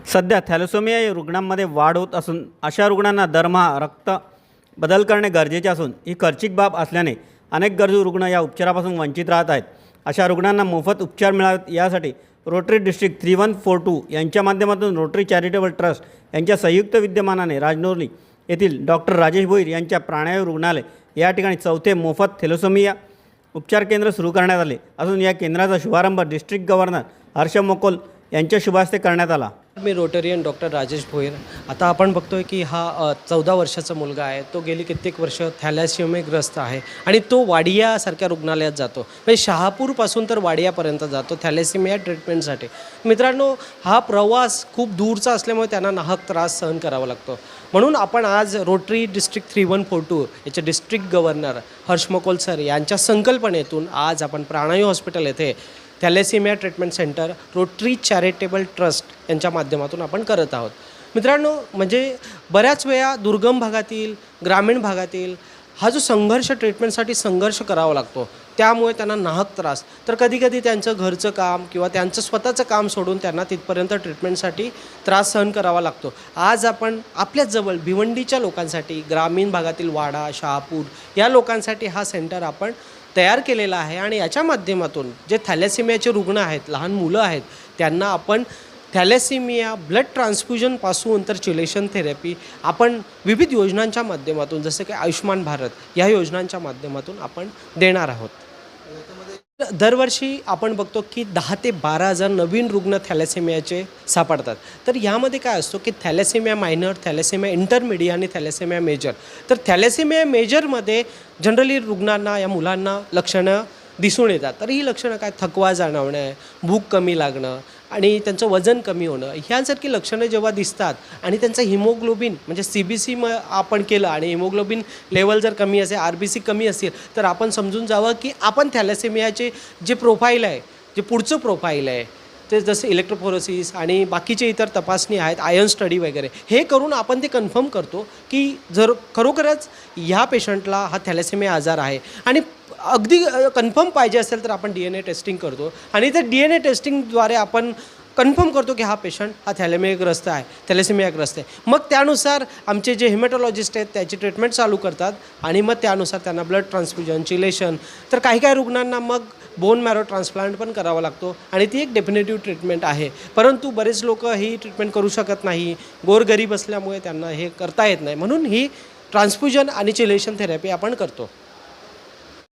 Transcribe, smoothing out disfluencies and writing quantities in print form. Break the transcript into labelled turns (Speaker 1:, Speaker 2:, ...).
Speaker 1: सध्या थॅलेसेमिया या रुग्णांमध्ये वाढ होत असून अशा रुग्णांना दरमहा रक्त बदल करणे गरजेचे असून ही खर्चिक बाब असल्याने अनेक गरजू रुग्ण या उपचारापासून वंचित राहत आहेत। अशा रुग्णांना मोफत उपचार मिळावेत यासाठी रोटरी डिस्ट्रिक्ट 3142 यांच्या माध्यमातून रोटरी चॅरिटेबल ट्रस्ट यांच्या संयुक्त विद्यमानाने राजनोरली येथील डॉक्टर राजेश भोईर यांच्या प्राणायाम रुग्णालय या ठिकाणी चौथे मोफत थॅलेसेमिया उपचार केंद्र सुरू करण्यात आले असून या केंद्राचा शुभारंभ डिस्ट्रिक्ट गव्हर्नर हर्ष मोकोल यांच्या शुभ हस्ते करण्यात आला।
Speaker 2: मी रोटरियन डॉक्टर राजेश भोईर। आता आपण बघतोय की हा 14 वर्षाचा मुलगा आहे, तो गेली कित्येक वर्ष थॅलेसेमियाग्रस्त आहे आणि तो वाडियासारख्या रुग्णालयात जातो, म्हणजे शहापूरपासून तर वाडियापर्यंत जातो थॅलेसेमिया ट्रीटमेंटसाठी। मित्रांनो, हा प्रवास खूप दूरचा असल्यामुळे त्यांना नाहक त्रास सहन करावा लागतो। म्हणून आपण आज रोटरी डिस्ट्रिक्ट 3142 याचे district governor Harsh Mokol sir यांच्या संकल्पनेतून आज आपण प्राणायाम हॉस्पिटल येथे thalassemia treatment centre rotary charitable trust यांच्या माध्यमातून आपण करत आहोत। मित्रांनो, म्हणजे बऱ्याच वेळा दुर्गम भागातील, ग्रामीण भागातील हा जो संघर्ष ट्रीटमेंटसाठी संघर्ष करावा लागतो, त्यामुळे त्यांना नाहक त्रास, तर कधीकधी त्यांचं घरचं काम किंवा त्यांचं स्वतःचं काम सोडून त्यांना तिथपर्यंत ट्रीटमेंटसाठी त्रास सहन करावा लागतो। आज आपण आपल्याच जवळ भिवंडीच्या लोकांसाठी, ग्रामीण भागातील वाडा, शहापूर या लोकांसाठी हा सेंटर आपण तयार केलेला आहे आणि याच्या माध्यमातून जे थॅलेसेमियाचे रुग्ण आहेत, लहान मुलं आहेत, त्यांना आपण थॅलेसेमिया ब्लड ट्रान्सफ्युजनपासून तर चिलेशन थेरपी आपण विविध योजनांच्या माध्यमातून, जसं की आयुष्मान भारत या योजनांच्या माध्यमातून आपण देणार आहोत। दरवर्षी आपण बघतो की 10 ते 12 हजार नवीन रुग्ण थॅलेसेमियाचे सापडतात। तर यामध्ये काय असतो की थॅलेसेमिया मायनर, थॅलेसेमिया इंटरमिडिएट आणि थॅलेसेमिया मेजर। तर थॅलेसेमिया मेजरमध्ये जनरली रुग्णांना, या मुलांना लक्षणं दिसून येतात। तर ही लक्षणं काय? थकवा जाणवणं, भूक कमी लागणं आणि त्यांचं वजन कमी होणं, ह्यांसारखी लक्षणं जेव्हा दिसतात आणि त्यांचं हिमोग्लोबिन म्हणजे CBC आपण केलं आणि हिमोग्लोबिन लेवल जर कमी असेल, RBC कमी असेल, तर आपण समजून जावं की आपण थॅलेसेमियाचे जे प्रोफाईल आहे, जे पुढचं प्रोफाईल आहे, ते जसे इलेक्ट्रोफोरेसिस आणि बाकीचे इतर तपासणी आहेत, आयर्न स्टडी वगैरे, हे करून आपण ते कन्फर्म करतो की जर खरोखरच ह्या पेशंटला हा थॅलेसेमिया आजार आहे। आणि अगदी कन्फर्म पाहिजे असेल तर आपण DNA टेस्टिंग करतो आणि त्या DNA टेस्टिंगद्वारे आपण कन्फर्म करतो की हा पेशंट हा थॅलेसेमियाग्रस्त आहे। मग त्यानुसार आमचे जे हेमॅटॉलॉजिस्ट आहेत त्याची ट्रीटमेंट चालू करतात आणि मग त्यानुसार त्यांना ब्लड ट्रान्सफ्युजन, चिलेशन, तर काही रुग्णांना मग बोन मॅरो ट्रान्सप्लांट पण करावा लागतो आणि ती एक डेफिनेटिव्ह ट्रीटमेंट आहे। परंतु बरेच लोक ही ट्रीटमेंट करू शकत नाही, गोरगरीब असल्यामुळे त्यांना हे करता येत नाही, म्हणून ही ट्रान्सफ्युजन आणि चिलेशन थेरपी आपण करतो।